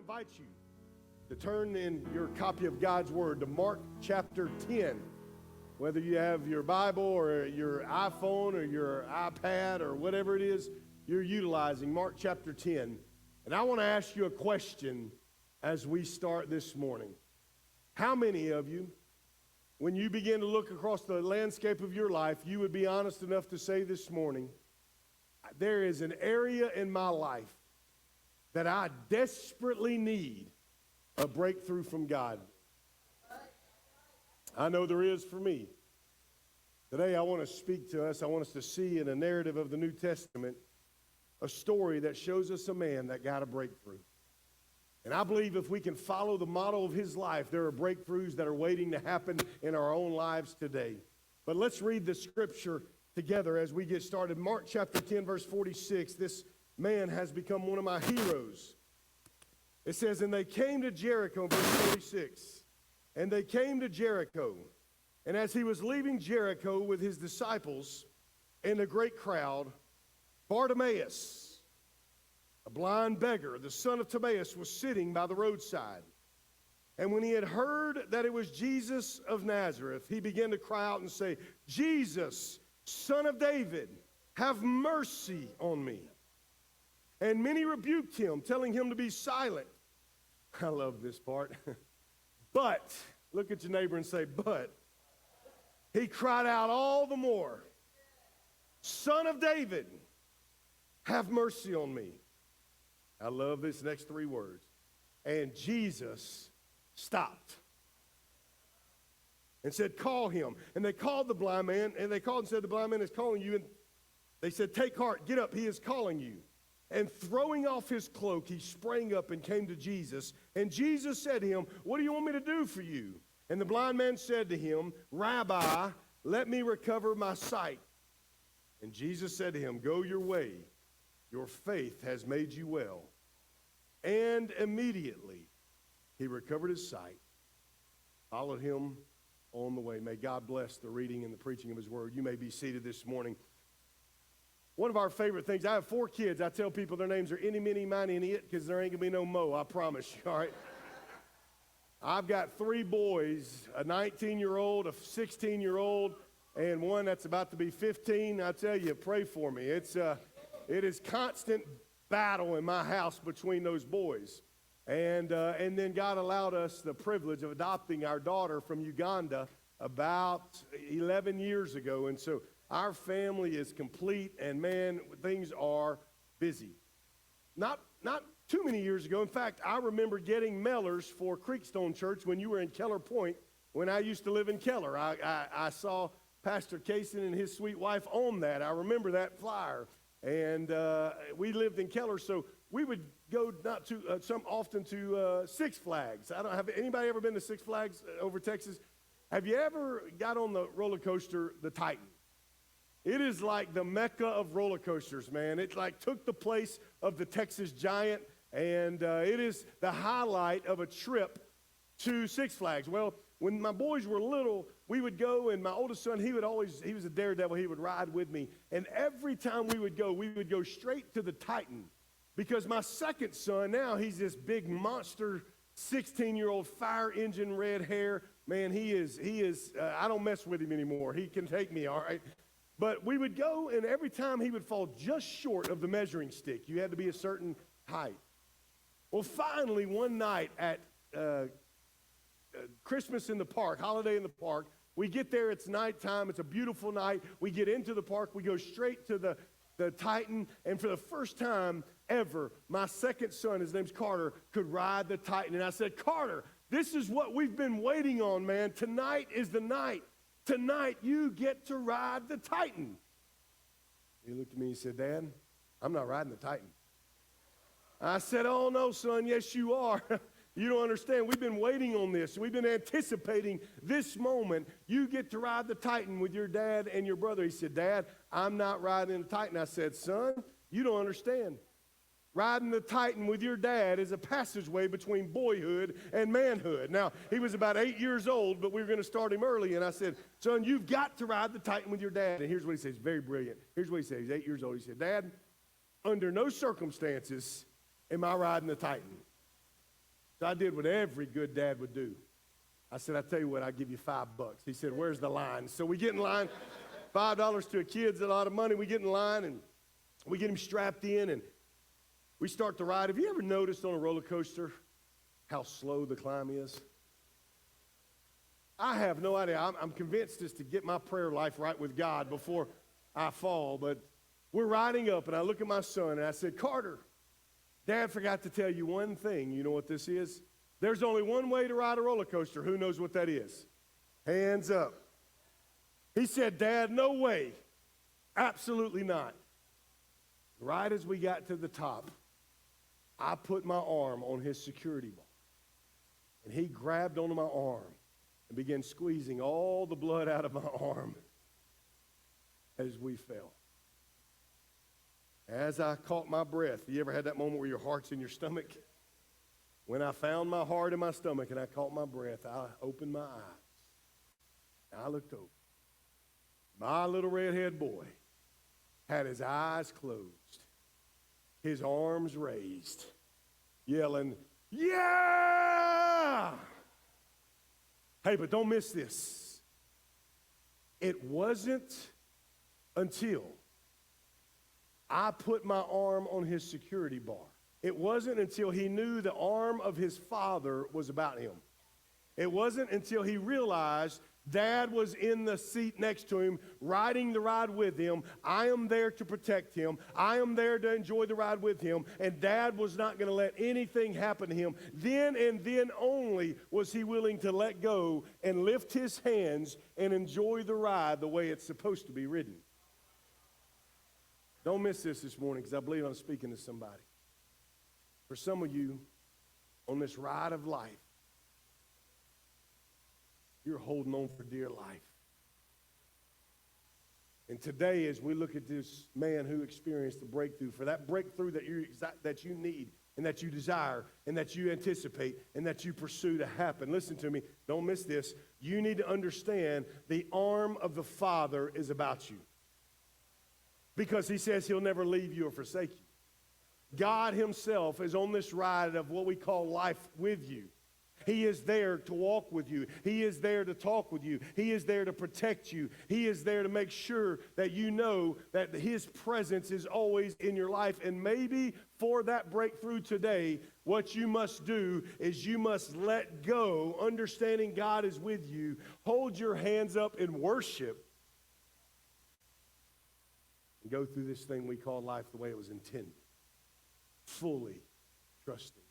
invite you to turn in your copy of God's Word to Mark chapter 10. Whether you have your Bible or your iPhone or your iPad or whatever it is you're utilizing, Mark chapter 10. And I want to ask you a question as we start this morning. How many of you, when you begin to look across the landscape of your life, you would be honest enough to say this morning, there is an area in my life that I desperately need a breakthrough from God? I know there is for me. Today I want to speak to us. I want us to see in a narrative of the New Testament a story that shows us a man that got a breakthrough. And I believe if we can follow the model of his life, there are breakthroughs that are waiting to happen in our own lives today. But let's read the scripture together as we get started. Mark chapter 10, verse 46. This man has become one of my heroes. It says, and they came to Jericho, verse 46. And they came to Jericho. And as he was leaving Jericho with his disciples and a great crowd, Bartimaeus, a blind beggar, the son of Timaeus, was sitting by the roadside. And when he had heard that it was Jesus of Nazareth, he began to cry out and say, Jesus, Son of David, have mercy on me. And many rebuked him, telling him to be silent. I love this part. But, look at your neighbor and say, but. He cried out all the more, Son of David, have mercy on me. I love this next three words. And Jesus stopped and said, call him. And they called the blind man, and they called and said, the blind man is calling you. And they said, take heart, get up, he is calling you. And throwing off his cloak, he sprang up and came to Jesus. And Jesus said to him, what do you want me to do for you? And the blind man said to him, Rabbi, let me recover my sight. And Jesus said to him, go your way. Your faith has made you well. And immediately he recovered his sight, followed him on the way. May God bless the reading and the preaching of his word. You may be seated this morning. One of our favorite things, I have 4 kids. I tell people their names are Any, Mini, Miny, and It because there ain't going to be no Mo, I promise you, all right? I've got 3 boys, a 19-year-old, a 16-year-old, and one that's about to be 15. I tell you, pray for me. It is constant battle in my house between those boys. And then God allowed us the privilege of adopting our daughter from Uganda about 11 years ago. And so our family is complete, and man, things are busy. Not too many years ago. In fact, I remember getting mailers for Creekstone Church when you were in Keller Point, when I used to live in Keller. I saw Pastor Kaysen and his sweet wife on that. I remember that flyer. And we lived in Keller, so we would go not too often to Six Flags. I don't have anybody ever been to Six Flags over Texas? Have you ever got on the roller coaster, the Titan? It is like the mecca of roller coasters, man. It like took the place of the Texas Giant, and it is the highlight of a trip to Six Flags. Well, when my boys were little, we would go, and my oldest son, he was a daredevil. He would ride with me, and every time we would go straight to the Titan, because my second son, now he's this big monster, 16-year-old fire engine red hair. Man, he is. I don't mess with him anymore. He can take me, all right. But we would go, and every time he would fall just short of the measuring stick. You had to be a certain height. Well, finally, one night at Christmas in the park, holiday in the park, we get there, it's nighttime, it's a beautiful night. We get into the park, we go straight to the Titan, and for the first time ever, my second son, his name's Carter, could ride the Titan. And I said, Carter, this is what we've been waiting on, man. Tonight is the night. Tonight, you get to ride the Titan. He looked at me and said, Dad, I'm not riding the Titan. I said, oh, no, son, yes, you are. You don't understand. We've been waiting on this. We've been anticipating this moment. You get to ride the Titan with your dad and your brother. He said, Dad, I'm not riding the Titan. I said, son, you don't understand. Riding the Titan with your dad is a passageway between boyhood and manhood. Now, he was about 8 years old, but we were going to start him early. And I said, son, you've got to ride the Titan with your dad. And here's what he says, very brilliant. Here's what he says, he's 8 years old. He said, Dad, under no circumstances am I riding the Titan. So I did what every good dad would do. I said, I tell you what, I'll give you $5. He said, where's the line? So we get in line. $5 to a kid's a lot of money. We get in line, and we get him strapped in, and we start the ride. Have you ever noticed on a roller coaster how slow the climb is? I have no idea. I'm convinced it's to get my prayer life right with God before I fall. But we're riding up, and I look at my son, and I said, Carter, Dad forgot to tell you one thing. You know what this is? There's only one way to ride a roller coaster. Who knows what that is? Hands up. He said, Dad, no way. Absolutely not. Right as we got to the top, I put my arm on his security bar, and he grabbed onto my arm and began squeezing all the blood out of my arm as we fell. As I caught my breath, you ever had that moment where your heart's in your stomach? When I found my heart in my stomach and I caught my breath, I opened my eyes. And I looked over. My little redhead boy had his eyes closed, his arms raised, yelling, yeah! Hey, but don't miss this. It wasn't until I put my arm on his security bar. It wasn't until he knew the arm of his father was about him. It wasn't until he realized Dad was in the seat next to him, riding the ride with him. I am there to protect him. I am there to enjoy the ride with him. And Dad was not going to let anything happen to him. Then and then only was he willing to let go and lift his hands and enjoy the ride the way it's supposed to be ridden. Don't miss this morning, because I believe I'm speaking to somebody. For some of you, on this ride of life, you're holding on for dear life. And today, as we look at this man who experienced the breakthrough, for that breakthrough that you need and that you desire and that you anticipate and that you pursue to happen, listen to me, don't miss this. You need to understand the arm of the Father is about you. Because he says he'll never leave you or forsake you. God himself is on this ride of what we call life with you. He is there to walk with you. He is there to talk with you. He is there to protect you. He is there to make sure that you know that his presence is always in your life. And maybe for that breakthrough today, what you must do is you must let go, understanding God is with you. Hold your hands up in worship and go through this thing we call life the way it was intended. Fully trusting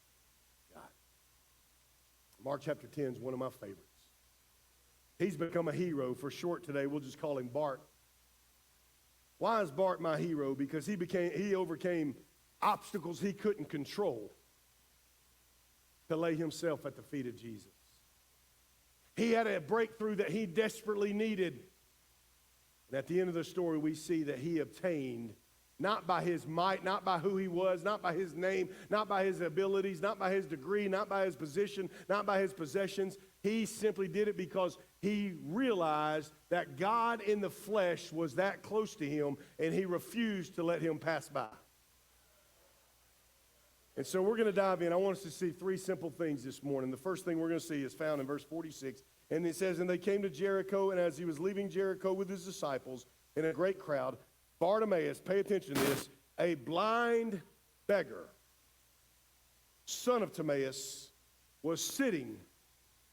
God. Mark chapter 10 is one of my favorites. He's become a hero. For short today, we'll just call him Bart. Why is Bart my hero? Because he overcame obstacles he couldn't control to lay himself at the feet of Jesus. He had a breakthrough that he desperately needed. And at the end of the story, we see that he obtained, not by his might, not by who he was, not by his name, not by his abilities, not by his degree, not by his position, not by his possessions. He simply did it because he realized that God in the flesh was that close to him, and he refused to let him pass by. And so we're going to dive in. I want us to see three simple things this morning. The first thing we're going to see is found in verse 46. And it says, and they came to Jericho, and as he was leaving Jericho with his disciples in a great crowd, Bartimaeus, pay attention to this, a blind beggar, son of Timaeus, was sitting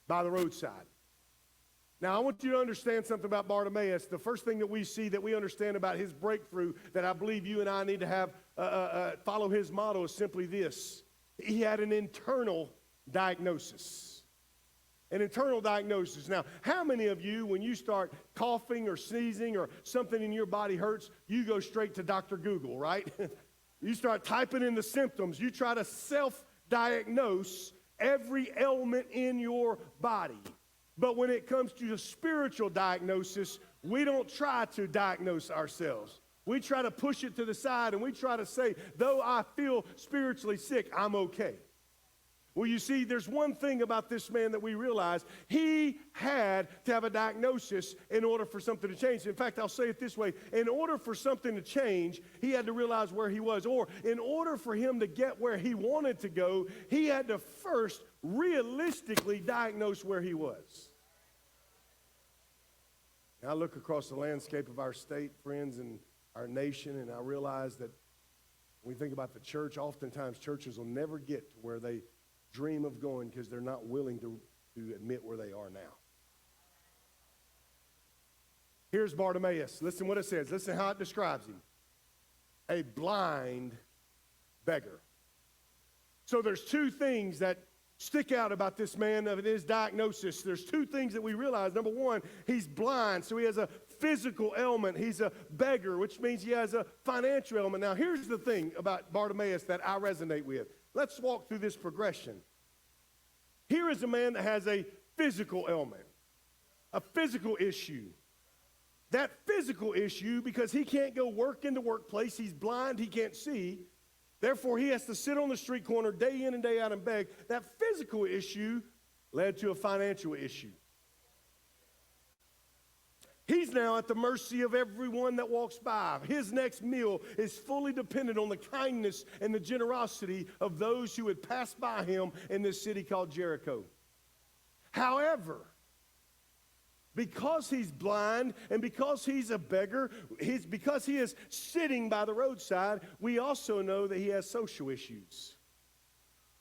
by the roadside. Now, I want you to understand something about Bartimaeus. The first thing that we see that we understand about his breakthrough that I believe you and I need to have follow his motto is simply this. He had an internal diagnosis. An internal diagnosis. Now, how many of you, when you start coughing or sneezing or something in your body hurts, you go straight to Dr. Google, right? You start typing in the symptoms. You try to self-diagnose every ailment in your body. But when it comes to the spiritual diagnosis, we don't try to diagnose ourselves. We try to push it to the side, and we try to say, though I feel spiritually sick, I'm okay. Well, you see, there's one thing about this man that we realize. He had to have a diagnosis in order for something to change. In fact, I'll say it this way. In order for something to change, he had to realize where he was. Or in order for him to get where he wanted to go, he had to first realistically diagnose where he was. Now, I look across the landscape of our state, friends, and our nation, and I realize that when we think about the church, oftentimes churches will never get to where they dream of going because they're not willing to admit where they are now. Here's Bartimaeus. Listen what it says. Listen how it describes him. A blind beggar. So there's two things that stick out about this man of his diagnosis. There's two things that we realize. Number one, he's blind, so he has a physical ailment. He's a beggar, which means he has a financial ailment. Now, here's the thing about Bartimaeus that I resonate with. Let's walk through this progression. Here is a man that has a physical ailment, a physical issue. That physical issue, because he can't go work in the workplace, he's blind, he can't see. Therefore, he has to sit on the street corner day in and day out and beg. That physical issue led to a financial issue. He's now at the mercy of everyone that walks by. His next meal is fully dependent on the kindness and the generosity of those who would pass by him in this city called Jericho. However, because he's blind and because he's a beggar, because he is sitting by the roadside, we also know that he has social issues.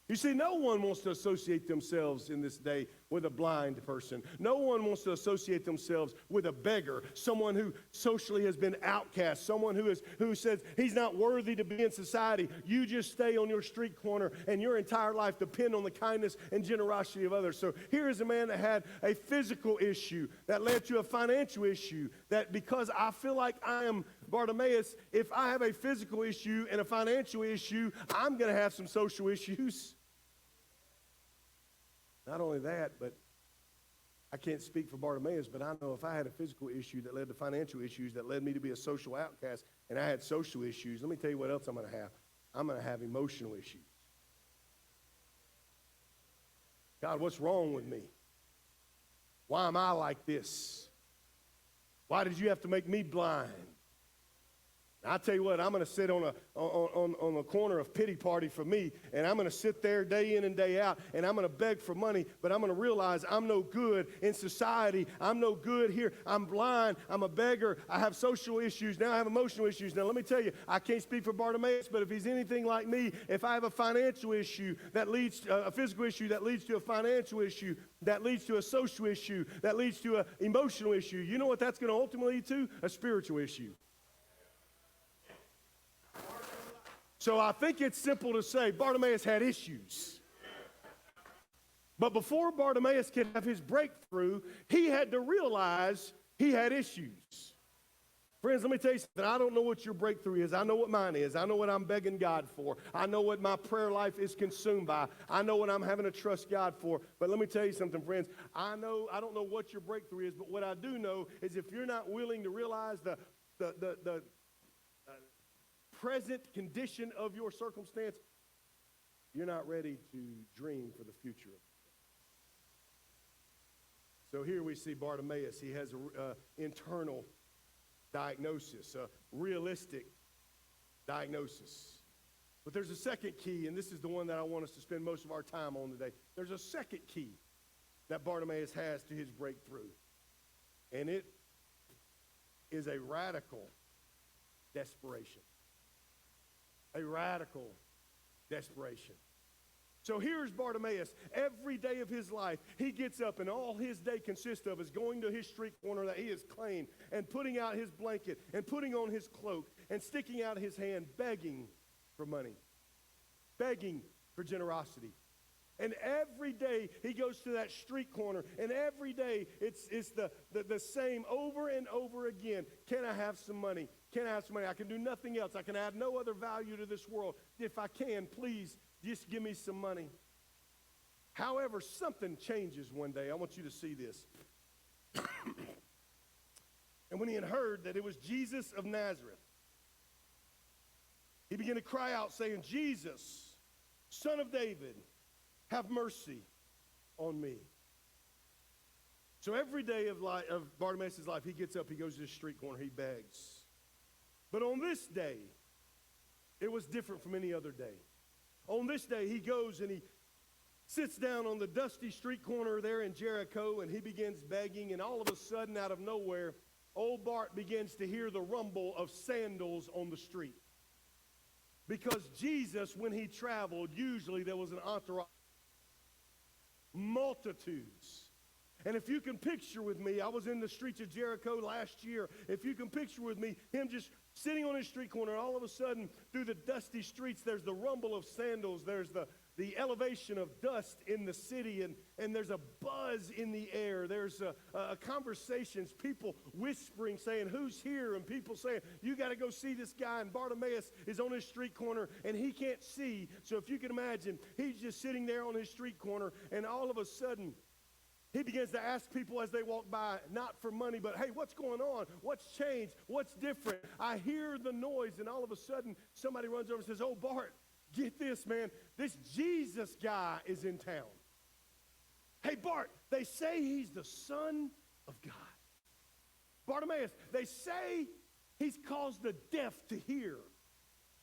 You see, no one wants to associate themselves in this day with a blind person. No one wants to associate themselves with a beggar, someone who socially has been outcast, someone who says he's not worthy to be in society. You just stay on your street corner and your entire life depend on the kindness and generosity of others. So here is a man that had a physical issue that led to a financial issue, that because I feel like I am Bartimaeus, if I have a physical issue and a financial issue, I'm going to have some social issues. Not only that, but I can't speak for Bartimaeus, but I know if I had a physical issue that led to financial issues that led me to be a social outcast, and I had social issues, let me tell you what else I'm going to have. I'm going to have emotional issues. God, what's wrong with me? Why am I like this? Why did you have to make me blind? I tell you what, I'm going to sit on a corner of pity party for me, and I'm going to sit there day in and day out, and I'm going to beg for money, but I'm going to realize I'm no good in society. I'm no good here. I'm blind. I'm a beggar. I have social issues. Now I have emotional issues. Now let me tell you, I can't speak for Bartimaeus, but if he's anything like me, if I have a financial issue that leads to a physical issue that leads to a financial issue, that leads to a social issue, that leads to an emotional issue, you know what that's going to ultimately lead to? A spiritual issue. So I think it's simple to say Bartimaeus had issues. But before Bartimaeus could have his breakthrough, he had to realize he had issues. Friends, let me tell you something. I don't know what your breakthrough is. I know what mine is. I know what I'm begging God for. I know what my prayer life is consumed by. I know what I'm having to trust God for. But let me tell you something, friends. I don't know what your breakthrough is, but what I do know is if you're not willing to realize the present condition of your circumstance, you're not ready to dream for the future. So here we see Bartimaeus. He has an internal diagnosis, a realistic diagnosis. But there's a second key, and this is the one that I want us to spend most of our time on today. There's a second key that Bartimaeus has to his breakthrough, and it is a radical desperation. A radical desperation. So here's Bartimaeus. Every day of his life, he gets up, and all his day consists of is going to his street corner that he has claimed and putting out his blanket and putting on his cloak and sticking out his hand, begging for money, begging for generosity. And every day he goes to that street corner, and every day it's the same over and over again. Can I have some money? Can I have some money? I can do nothing else. I can add no other value to this world. If I can, please just give me some money. However, something changes one day. I want you to see this. And when he had heard that it was Jesus of Nazareth, he began to cry out, saying, Jesus, Son of David, have mercy on me. So every day of Bartimaeus' life, he gets up, he goes to the street corner, he begs. But on this day, it was different from any other day. On this day, he goes and he sits down on the dusty street corner there in Jericho, and he begins begging, and all of a sudden, out of nowhere, old Bart begins to hear the rumble of sandals on the street. Because Jesus, when he traveled, usually there was an entourage, multitudes. And if you can picture with me, I was in the streets of Jericho last year. If you can picture with me, him just sitting on his street corner, and all of a sudden, through the dusty streets, there's the rumble of sandals. There's the elevation of dust in the city, and there's a buzz in the air. There's conversations, people whispering, saying, who's here? And people saying, you got to go see this guy. And Bartimaeus is on his street corner, and he can't see. So if you can imagine, he's just sitting there on his street corner, and all of a sudden, he begins to ask people as they walk by, not for money, but, hey, what's going on? What's changed? What's different? I hear the noise, and all of a sudden, somebody runs over and says, oh, Bart, get this, man. This Jesus guy is in town. Hey, Bart, they say he's the Son of God. Bartimaeus, they say he's caused the deaf to hear.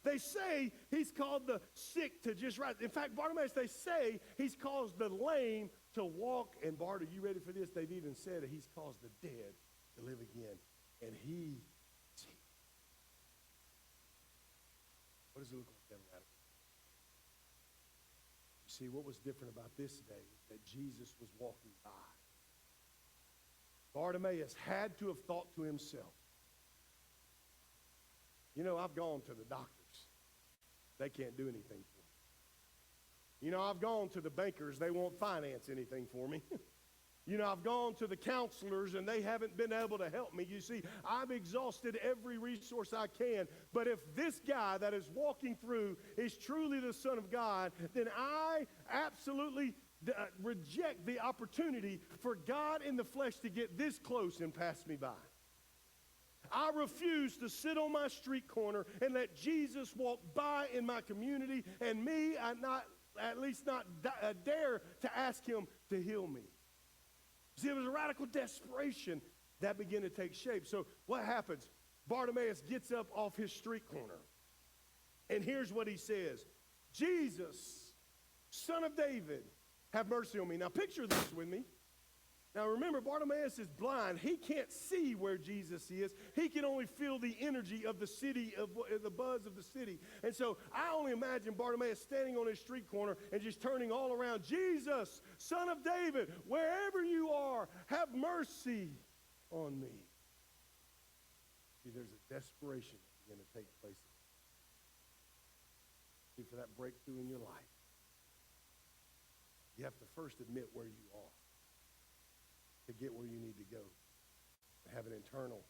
They say he's called the sick to just rise. In fact, Bartimaeus, they say he's caused the lame to walk. And Bart, are you ready for this? They've even said that he's caused the dead to live again. And he sees. What does it look like then, Adam? You see, what was different about this day is that Jesus was walking by. Bartimaeus had to have thought to himself, you know, I've gone to the doctors. They can't do anything for me. You know, I've gone to the bankers. They won't finance anything for me. You know, I've gone to the counselors, and they haven't been able to help me. You see, I've exhausted every resource I can. But if this guy that is walking through is truly the Son of God, then I absolutely reject the opportunity for God in the flesh to get this close and pass me by. I refuse to sit on my street corner and let Jesus walk by in my community, and me, I not dare to ask him to heal me. See, it was a radical desperation that began to take shape. So what happens? Bartimaeus gets up off his street corner, and here's what he says. Jesus, Son of David, have mercy on me. Now picture this with me. Now remember, Bartimaeus is blind. He can't see where Jesus is. He can only feel the energy of the city, of the buzz of the city. And so I only imagine Bartimaeus standing on his street corner and just turning all around. Jesus, Son of David, wherever you are, have mercy on me. See, there's a desperation that's going to take place. See, for that breakthrough in your life, you have to first admit where you are to get where you need to go, to have an internal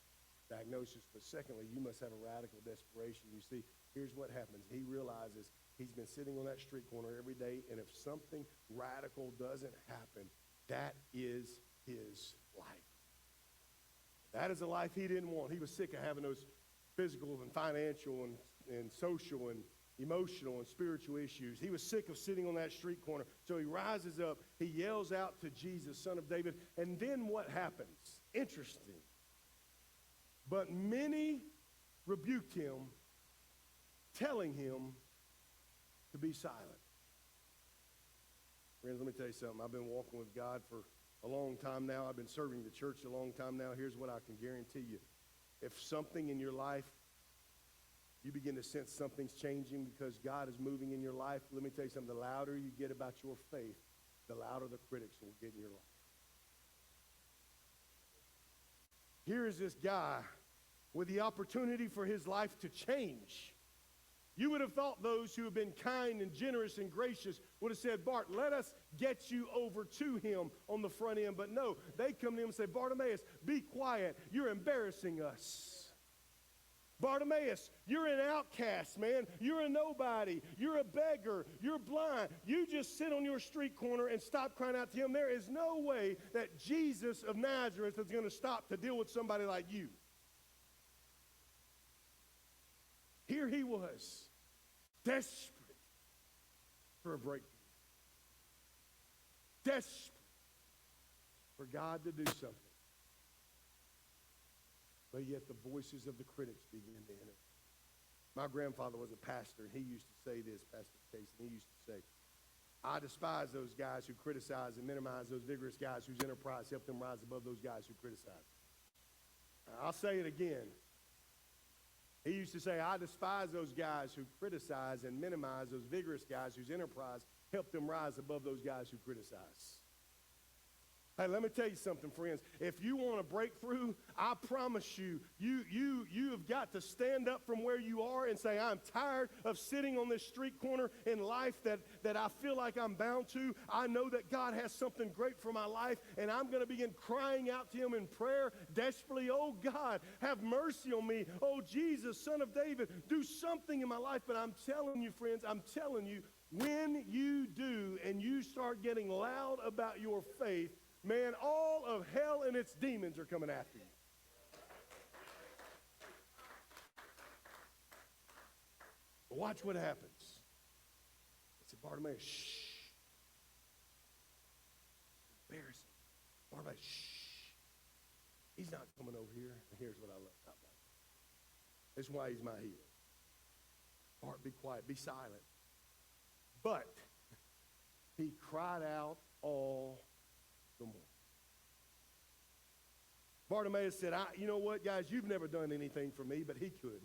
diagnosis. But secondly, you must have a radical desperation. You see, here's what happens. He realizes he's been sitting on that street corner every day, and if something radical doesn't happen, that is his life. That is a life he didn't want. He was sick of having those physical and financial and social and emotional and spiritual issues. He was sick of sitting on that street corner. So he rises up. He yells out to Jesus, Son of David. And then what happens? Interesting. But many rebuked him, telling him to be silent. Friends, let me tell you something. I've been walking with God for a long time now. I've been serving the church a long time now. Here's what I can guarantee you. If something in your life, you begin to sense something's changing because God is moving in your life, let me tell you something. The louder you get about your faith, the louder the critics will get in your life. Here is this guy with the opportunity for his life to change. You would have thought those who have been kind and generous and gracious would have said, Bart, let us get you over to him on the front end. But no, they come to him and say, Bartimaeus, be quiet. You're embarrassing us. Bartimaeus, you're an outcast, man. You're a nobody. You're a beggar. You're blind. You just sit on your street corner and stop crying out to him. There is no way that Jesus of Nazareth is going to stop to deal with somebody like you. Here he was, desperate for a breakthrough. desperate for God to do something. But yet the voices of the critics begin to enter. My grandfather was a pastor, and he used to say this, Pastor Casey, and he used to say, I despise those guys who criticize and minimize those vigorous guys whose enterprise helped them rise above those guys who criticize. I'll say it again. He used to say, I despise those guys who criticize and minimize those vigorous guys whose enterprise helped them rise above those guys who criticize. Hey, let me tell you something, friends. If you want to break through, I promise you, you have got to stand up from where you are and say, I'm tired of sitting on this street corner in life that I feel like I'm bound to. I know that God has something great for my life, and I'm going to begin crying out to him in prayer desperately. Oh, God, have mercy on me. Oh, Jesus, Son of David, do something in my life. But I'm telling you, friends, I'm telling you, when you do and you start getting loud about your faith, man, all of hell and its demons are coming after you. But watch what happens. I said, Bartimaeus, shh. Embarrassing. Bartimaeus, shh. He's not coming over here. And here's what I love about that. This is why he's my hero. Bart, be quiet. Be silent. But he cried out all the more. Bartimaeus said, you know what, guys, you've never done anything for me, but he could.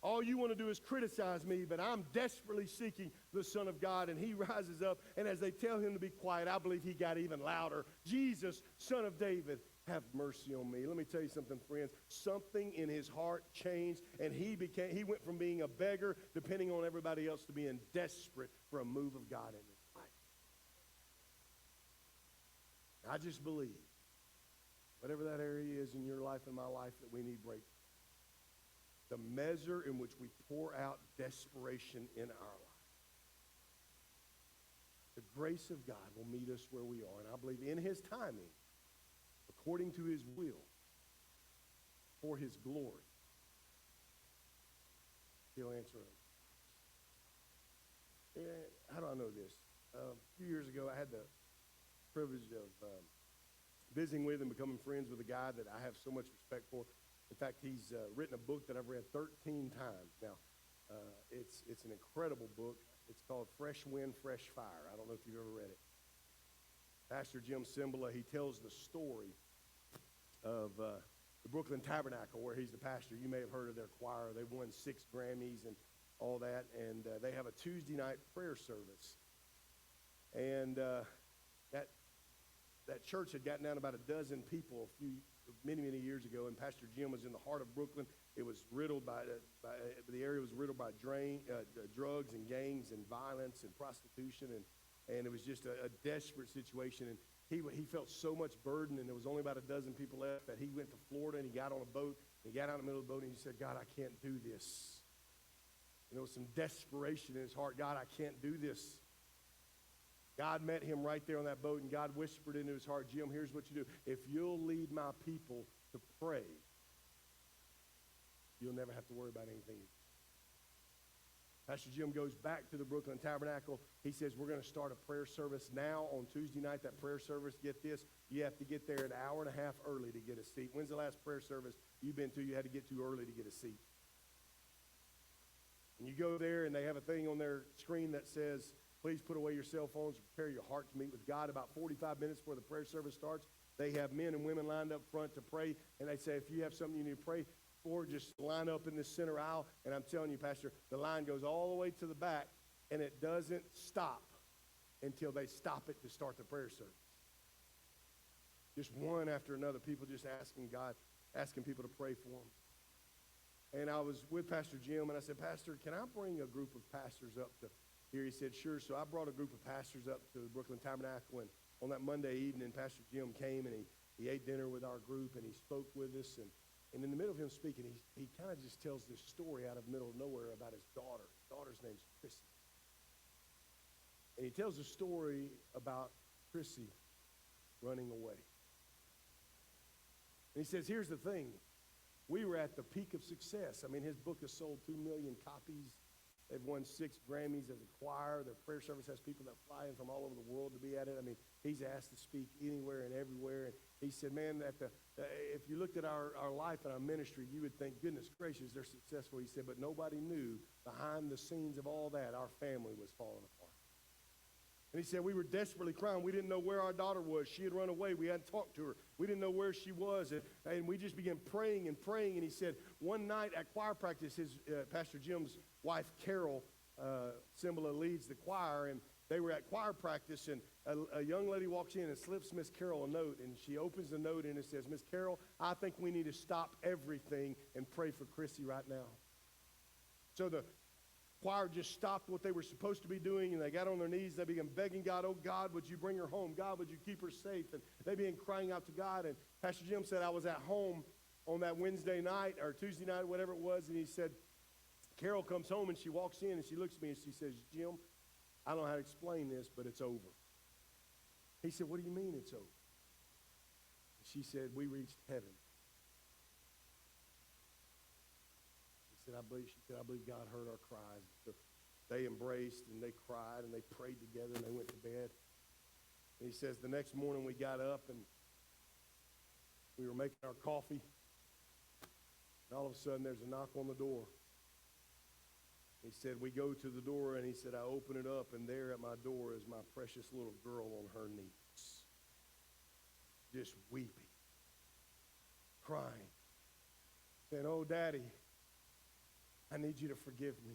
All you want to do is criticize me, but I'm desperately seeking the Son of God. And he rises up, and as they tell him to be quiet, I believe he got even louder. Jesus, Son of David, have mercy on me. Let me tell you something, friends. Something in his heart changed, and he went from being a beggar, depending on everybody else, to being desperate for a move of God in his life. I just believe, whatever that area is in your life and my life, that we need breakthrough. The measure in which we pour out desperation in our life. The grace of God will meet us where we are. And I believe in his timing, according to his will, for his glory, he'll answer us. How do I know this? A few years ago, I had the privilege of visiting with and becoming friends with a guy that I have so much respect for. In fact, he's written a book that I've read 13 times. Now, it's an incredible book. It's called Fresh Wind, Fresh Fire. I don't know if you've ever read it. Pastor Jim Cymbala, he tells the story of the Brooklyn Tabernacle, where he's the pastor. You may have heard of their choir. They've won 6 Grammys and all that, and they have a Tuesday night prayer service. And that church had gotten down about a dozen people many years ago, and Pastor Jim was in the heart of Brooklyn. It was riddled the area was riddled by drugs and gangs and violence and prostitution, and it was just a desperate situation. And he felt so much burden, and there was only about a dozen people left, that he went to Florida, and he got on a boat, and he got out in the middle of the boat, and he said, God, I can't do this. And there was some desperation in his heart. God, I can't do this. God met him right there on that boat, and God whispered into his heart, Jim, here's what you do. If you'll lead my people to pray, you'll never have to worry about anything. Pastor Jim goes back to the Brooklyn Tabernacle. He says, we're going to start a prayer service now on Tuesday night. That prayer service, get this, you have to get there an hour and a half early to get a seat. When's the last prayer service you've been to you had to get to early to get a seat? And you go there, and they have a thing on their screen that says, please put away your cell phones and prepare your heart to meet with God. About 45 minutes before the prayer service starts, they have men and women lined up front to pray, and they say, if you have something you need to pray for, just line up in this center aisle. And I'm telling you, Pastor, the line goes all the way to the back, and it doesn't stop until they stop it to start the prayer service. Just one after another, people just asking people to pray for them. And I was with Pastor Jim, and I said, Pastor, can I bring a group of pastors up to here? He said, sure. So I brought a group of pastors up to the Brooklyn Tabernacle, and on that Monday evening, Pastor Jim came, and he ate dinner with our group, and he spoke with us, and in the middle of him speaking, he kind of just tells this story out of the middle of nowhere about his daughter. His daughter's name's Chrissy. And he tells a story about Chrissy running away. And he says, here's the thing. We were at the peak of success. I mean, his book has sold 2 million copies. They've won 6 Grammys as a choir. Their prayer service has people that fly in from all over the world to be at it. I mean, he's asked to speak anywhere and everywhere. And he said, man, if you looked at our life and our ministry, you would think, goodness gracious, they're successful. He said, but nobody knew behind the scenes of all that, our family was falling apart. And he said, we were desperately crying. We didn't know where our daughter was. She had run away. We hadn't talked to her. We didn't know where she was. And we just began praying and praying. And he said, one night at choir practice, Pastor Jim's wife, Carol, Simba leads the choir. And they were at choir practice. And a young lady walks in and slips Miss Carol a note. And she opens the note and it says, Miss Carol, I think we need to stop everything and pray for Chrissy right now. So the choir just stopped what they were supposed to be doing, and they got on their knees. They began begging God, oh, God, would you bring her home? God, would you keep her safe? And they began crying out to God. And Pastor Jim said, I was at home on that Wednesday night or Tuesday night, whatever it was, and he said, Carol comes home, and she walks in, and she looks at me, and she says, Jim, I don't know how to explain this, but it's over. He said, what do you mean it's over? She said, we reached heaven. She said, I believe God heard our cries. So they embraced and they cried and they prayed together and they went to bed. And he says, the next morning we got up and we were making our coffee. And all of a sudden there's a knock on the door. He said, we go to the door, and he said, I open it up, and there at my door is my precious little girl on her knees, just weeping, crying, saying, oh, Daddy, I need you to forgive me.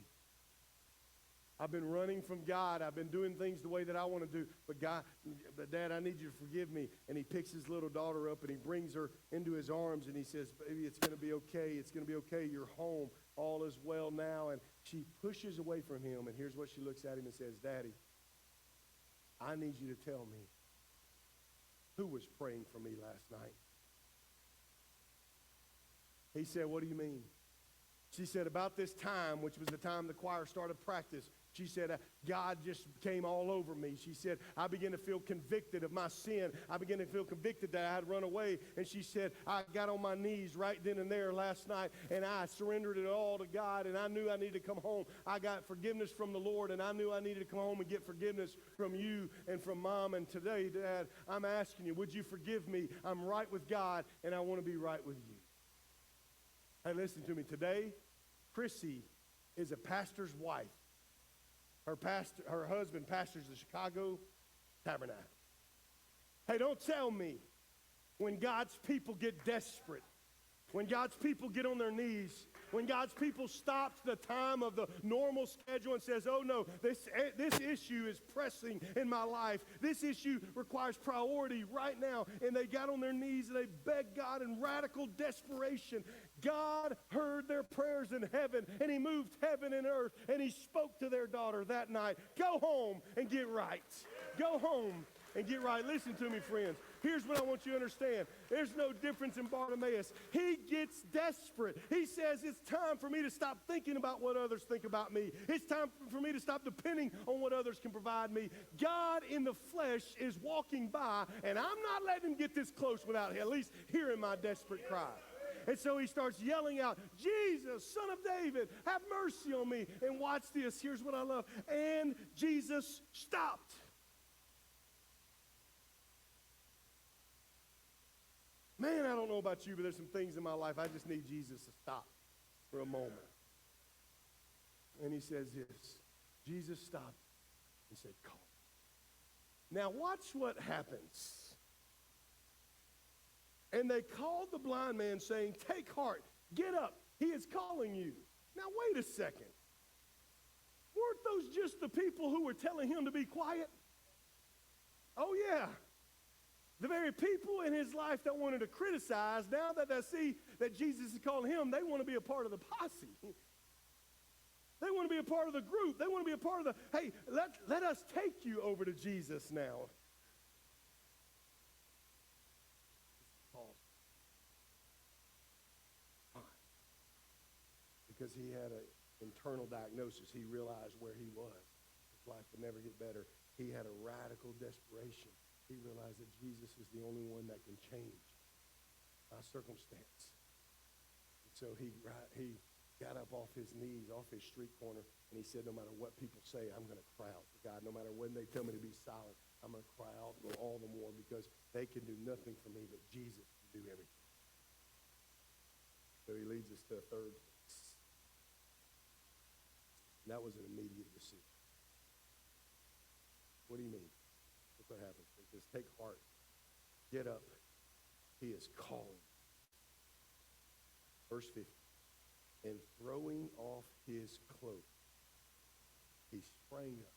I've been running from God. I've been doing things the way that I want to do. But Dad, I need you to forgive me. And he picks his little daughter up and he brings her into his arms and he says, baby, it's going to be okay. It's going to be okay. You're home. All is well now. And she pushes away from him. And here's what she looks at him and says, Daddy, I need you to tell me who was praying for me last night. He said, what do you mean? She said, about this time, which was the time the choir started practice, she said, God just came all over me. She said, I began to feel convicted of my sin. I began to feel convicted that I had run away. And she said, I got on my knees right then and there last night, and I surrendered it all to God, and I knew I needed to come home. I got forgiveness from the Lord, and I knew I needed to come home and get forgiveness from you and from Mom. And today, Dad, I'm asking you, would you forgive me? I'm right with God, and I want to be right with you. Hey, listen to me. Today, Chrissy is a pastor's wife. Her husband pastors the Chicago Tabernacle. Hey, don't tell me when God's people get desperate, when God's people get on their knees, when God's people stops the time of the normal schedule and says, oh no, this issue is pressing in my life. This issue requires priority right now. And they got on their knees and they begged God in radical desperation. God heard their prayers in heaven, and he moved heaven and earth, and he spoke to their daughter that night. Go home and get right. Go home and get right. Listen to me, friends. Here's what I want you to understand. There's no difference in Bartimaeus. He gets desperate. He says, it's time for me to stop thinking about what others think about me. It's time for me to stop depending on what others can provide me. God in the flesh is walking by, and I'm not letting him get this close without at least hearing my desperate cry. And so he starts yelling out, Jesus, Son of David, have mercy on me. And watch this. Here's what I love. And Jesus stopped. Man, I don't know about you, but there's some things in my life I just need Jesus to stop for a moment. And he says this. Jesus stopped and said, call. Now watch what happens. And they called the blind man, saying, take heart, get up, he is calling you. Now wait a second. Weren't those just the people who were telling him to be quiet? Oh yeah. The very people in his life that wanted to criticize, now that they see that Jesus is calling him, they want to be a part of the posse. They want to be a part of the group. They want to be a part of the, hey, let us take you over to Jesus now. Because he had an internal diagnosis. He realized where he was. His life would never get better. He had a radical desperation. He realized that Jesus is the only one that can change my circumstance. And so he got up off his knees, off his street corner, And he said, no matter what people say, I'm going to cry out for God. No matter when they tell me to be silent, I'm going to cry out all the more because they can do nothing for me, but Jesus can do everything. So he leads us to a third place. And that was an immediate decision. What do you mean? Look what happens. It says, take heart. Get up. He is calling. Verse 50. And throwing off his cloak, he sprang up.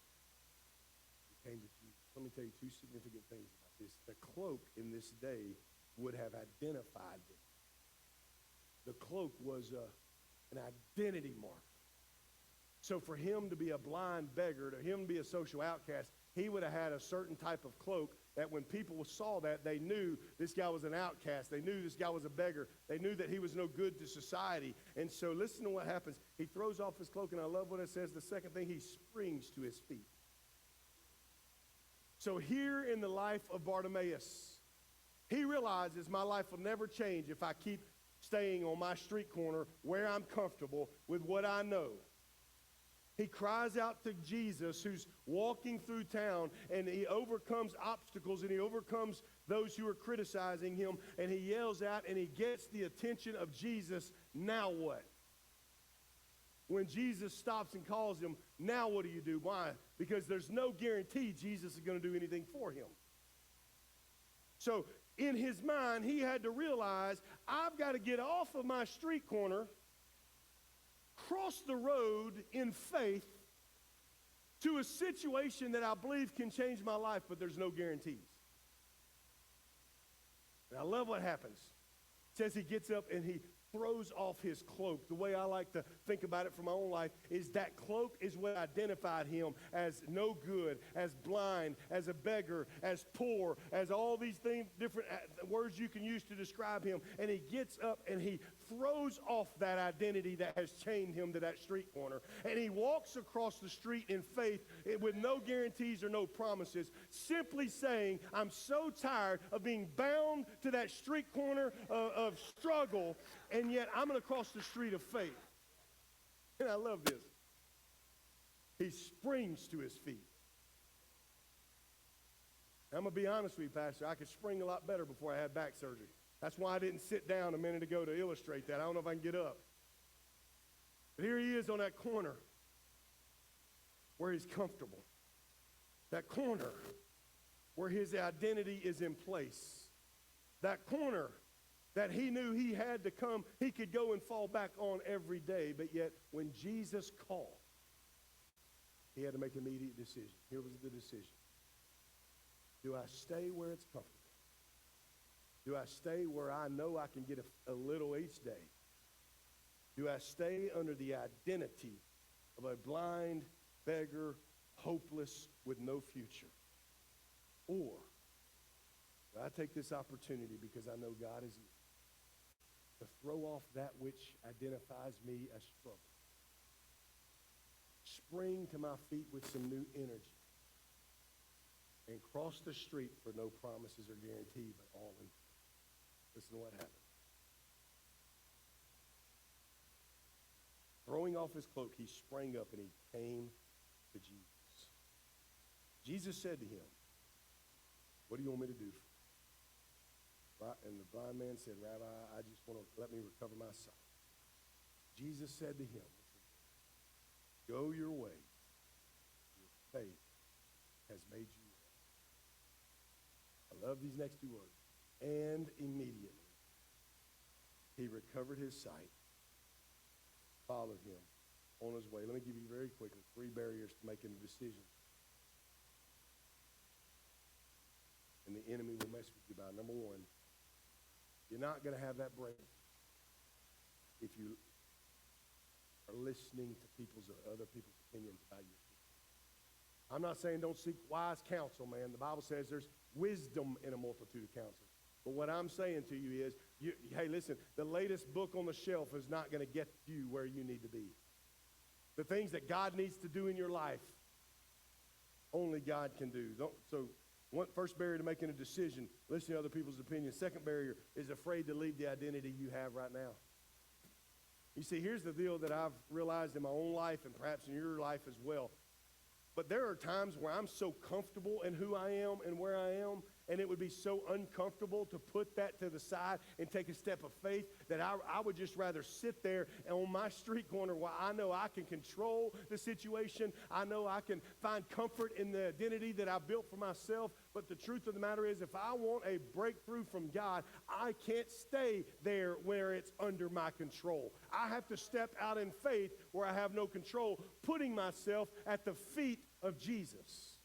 He came to Jesus. Let me tell you two significant things about this. The cloak in this day would have identified them. The cloak was an identity marker. So for him to be a blind beggar, to him to be a social outcast, he would have had a certain type of cloak that when people saw that, they knew this guy was an outcast. They knew this guy was a beggar. They knew that he was no good to society. And so listen to what happens. He throws off his cloak, and I love what it says. The second thing, he springs to his feet. So here in the life of Bartimaeus, he realizes my life will never change if I keep staying on my street corner where I'm comfortable with what I know. He cries out to Jesus, who's walking through town, and he overcomes obstacles, and he overcomes those who are criticizing him, and he yells out, and he gets the attention of Jesus. Now what? When Jesus stops and calls him, now what do you do? Why? Because there's no guarantee Jesus is going to do anything for him. So in his mind, he had to realize, I've got to get off of my street corner, cross the road in faith to a situation that I believe can change my life, but there's no guarantees. And I love what happens. It says he gets up and he throws off his cloak. The way I like to think about it for my own life is that cloak is what identified him as no good, as blind, as a beggar, as poor, as all these things, different words you can use to describe him. And he gets up and he throws off that identity that has chained him to that street corner. And he walks across the street in faith with no guarantees or no promises, simply saying, I'm so tired of being bound to that street corner of struggle, and yet I'm going to cross the street of faith. And I love this. He springs to his feet. I'm going to be honest with you, Pastor. I could spring a lot better before I had back surgery. That's why I didn't sit down a minute ago to illustrate that. I don't know if I can get up. But here he is on that corner where he's comfortable. That corner where his identity is in place. That corner that he knew he had to come, he could go and fall back on every day. But yet, when Jesus called, he had to make an immediate decision. Here was the decision. Do I stay where it's comfortable? Do I stay where I know I can get a little each day? Do I stay under the identity of a blind beggar, hopeless, with no future? Or do I take this opportunity because I know God is near to throw off that which identifies me as struggle? Spring to my feet with some new energy and cross the street for no promises or guarantee, but all in. Listen to what happened. Throwing off his cloak, he sprang up and he came to Jesus. Jesus said to him, what do you want me to do for you? And the blind man said, Rabbi, I just want to let me recover my sight. Jesus said to him, go your way. Your faith has made you well. I love these next two words. And immediately he recovered his sight, followed him on his way. Let me give you very quickly 3 barriers to making a decision. And the enemy will mess with you by. Number 1, you're not going to have that break if you are listening to other people's opinions about you. I'm not saying don't seek wise counsel, man. The Bible says there's wisdom in a multitude of counsel. But what I'm saying to you is, hey, listen, the latest book on the shelf is not going to get you where you need to be. The things that God needs to do in your life, only God can do. First barrier to making a decision, listening to other people's opinions. Second barrier is afraid to leave the identity you have right now. You see, here's the deal that I've realized in my own life and perhaps in your life as well. But there are times where I'm so comfortable in who I am and where I am, and it would be so uncomfortable to put that to the side and take a step of faith that I would just rather sit there on my street corner where I know I can control the situation. I know I can find comfort in the identity that I built for myself. But the truth of the matter is, if I want a breakthrough from God, I can't stay there where it's under my control. I have to step out in faith where I have no control, putting myself at the feet of Jesus.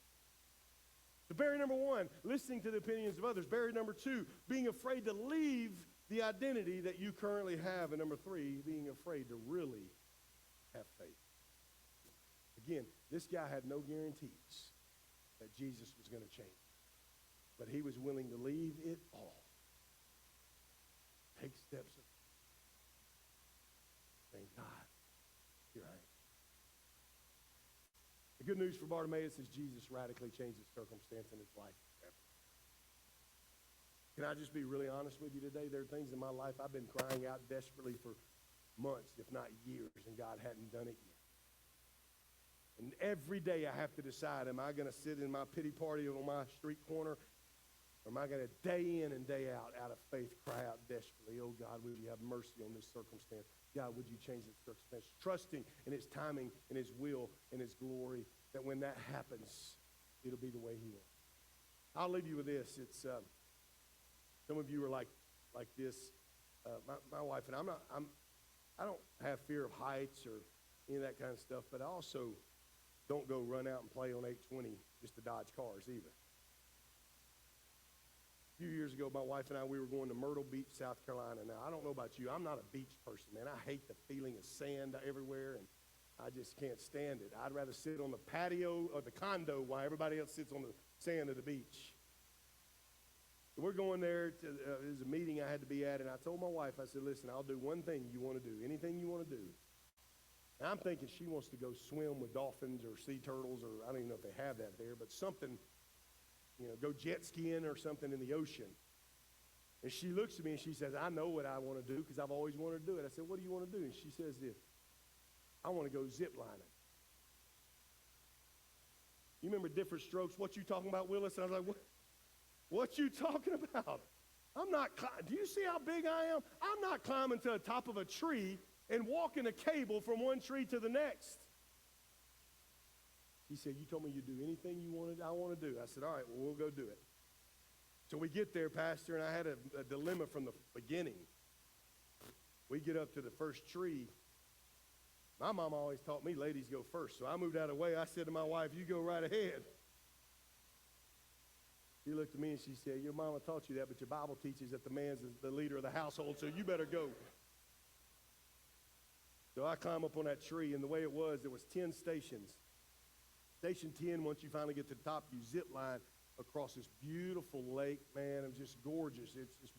So barrier number one, listening to the opinions of others. Barrier number two, being afraid to leave the identity that you currently have. And number three, being afraid to really have faith. Again, this guy had no guarantees that Jesus was going to change. But he was willing to leave it all. Take steps of saying, God, here I am. The good news for Bartimaeus is Jesus radically changed his circumstance in his life forever. Can I just be really honest with you today? There are things in my life I've been crying out desperately for months, if not years, and God hadn't done it yet. And every day I have to decide, am I going to sit in my pity party on my street corner, or am I going to day in and day out of faith, cry out desperately, oh God, would you have mercy on this circumstance? God, would you change this circumstance? Trusting in his timing, in his will, in his glory, that when that happens, it'll be the way he wants. I'll leave you with this. It's some of you are like this. My wife and I don't have fear of heights or any of that kind of stuff, but I also don't go run out and play on 820 just to dodge cars either. A few years ago, my wife and I, we were going to Myrtle Beach, South Carolina. Now, I don't know about you. I'm not a beach person, man. I hate the feeling of sand everywhere, and I just can't stand it. I'd rather sit on the patio of the condo while everybody else sits on the sand of the beach. We're going there. There's a meeting I had to be at, and I told my wife, I said, listen, I'll do one thing you want to do, anything you want to do. And I'm thinking she wants to go swim with dolphins or sea turtles, or I don't even know if they have that there, but something, go jet skiing or something in the ocean. And she looks at me and she says, I know what I want to do because I've always wanted to do it. I said, what do you want to do? And she says this, I want to go zip lining. You remember Different Strokes? What you talking about, Willis? And I was like, what you talking about? I'm not, do you see how big I am? I'm not climbing to the top of a tree and walking a cable from one tree to the next. He said, you told me you'd do anything I want to do. I said, all right, well, we'll go do it. So we get there, Pastor, and I had a dilemma from the beginning. We get up to the first tree. My mom always taught me ladies go first, so I moved out of the way. I said to my wife, you go right ahead. She looked at me and she said, your mama taught you that, but your Bible teaches that the man's the leader of the household, so you better go. So I climb up on that tree, and the way it was, there was 10 stations. Station 10, once you finally get to the top, you zip line across this beautiful lake. Man, it was just gorgeous. It's just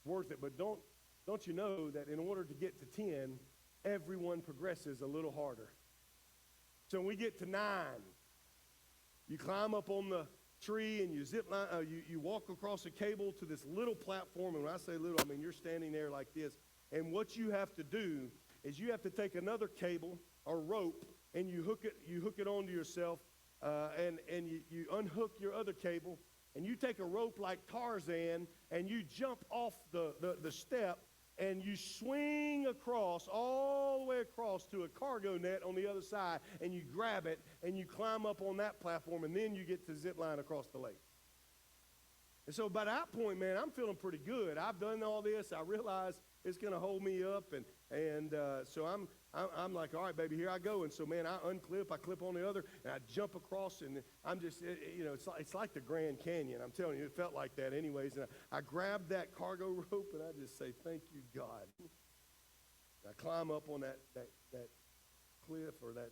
worth it. But don't you know that in order to get to 10, everyone progresses a little harder. So when we get to 9, you climb up on the tree and you zip line, you walk across a cable to this little platform. And when I say little, I mean you're standing there like this. And what you have to do is you have to take another cable or rope and you hook it onto yourself, and you unhook your other cable, and you take a rope like Tarzan, and you jump off the step, and you swing across, all the way across to a cargo net on the other side, and you grab it, and you climb up on that platform, and then you get to zip line across the lake. And so by that point, man, I'm feeling pretty good. I've done all this. I realize it's going to hold me up, and so I'm like, all right, baby, here I go. And so, man, I unclip, I clip on the other, and I jump across, and I'm just, it's like the Grand Canyon. I'm telling you, it felt like that anyways. And I grab that cargo rope, and I just say, thank you, God. And I climb up on that cliff or that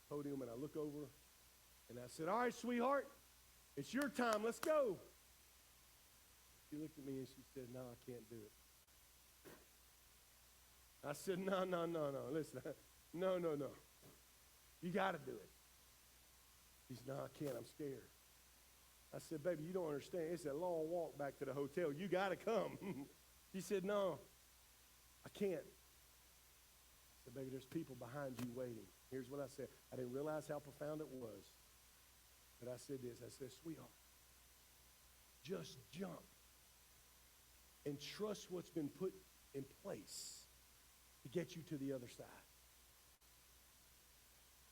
podium, and I look over, and I said, all right, sweetheart, it's your time. Let's go. She looked at me, and she said, no, I can't do it. I said, no. Listen, no. You got to do it. She said, no, I can't. I'm scared. I said, baby, you don't understand. It's a long walk back to the hotel. You got to come. She said, no, I can't. I said, baby, there's people behind you waiting. Here's what I said. I didn't realize how profound it was. But I said this. I said, sweetheart, just jump and trust what's been put in place to get you to the other side.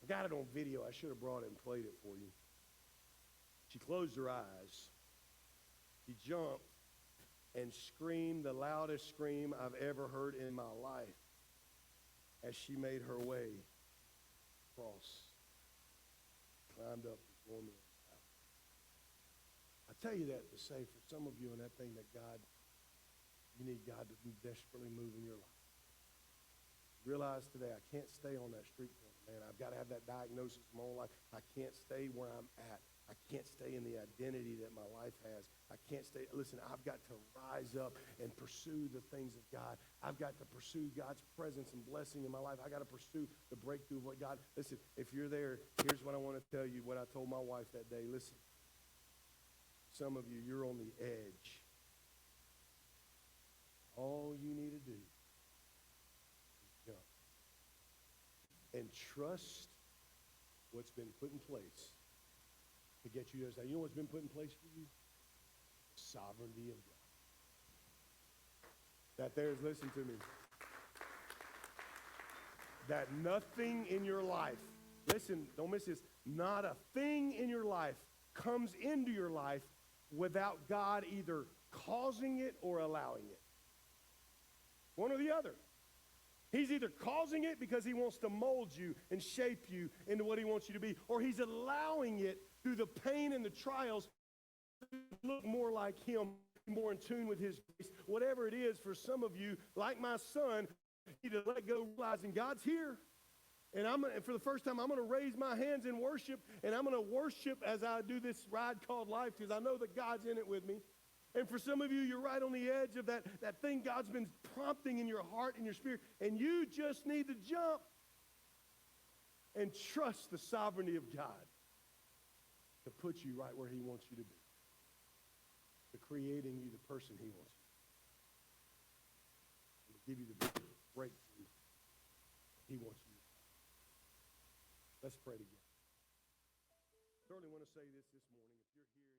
I got it on video. I should have brought it and played it for you. She closed her eyes. She jumped and screamed the loudest scream I've ever heard in my life as she made her way across, climbed up before me. I tell you that to say for some of you in that thing that God, you need God to desperately move in your life. Realize today I can't stay on that street corner, man. I've got to have that diagnosis in my own life. I can't stay where I'm at. I can't stay in the identity that my life has. I can't stay. Listen, I've got to rise up and pursue the things of God. I've got to pursue God's presence and blessing in my life. I got to pursue the breakthrough of what God. Listen, if you're there, here's what I want to tell you, what I told my wife that day. Listen, some of you, you're on the edge. All you need to do is jump and trust what's been put in place to get you there. You know what's been put in place for you? The sovereignty of God. That there's, listen to me, that nothing in your life, listen, don't miss this, not a thing in your life comes into your life without God either causing it or allowing it. One or the other. He's either causing it because he wants to mold you and shape you into what he wants you to be, or he's allowing it through the pain and the trials to look more like him, more in tune with his grace. Whatever it is, for some of you, like my son, you need to let go, realizing God's here. And for the first time, I'm going to raise my hands in worship, and I'm going to worship as I do this ride called life, because I know that God's in it with me. And for some of you, you're right on the edge of that thing God's been prompting in your heart and your spirit, and you just need to jump and trust the sovereignty of God to put you right where he wants you to be, to creating you the person he wants you to be, and to give you the breakthrough he wants you to be. Let's pray together. I certainly want to say this morning. If you're here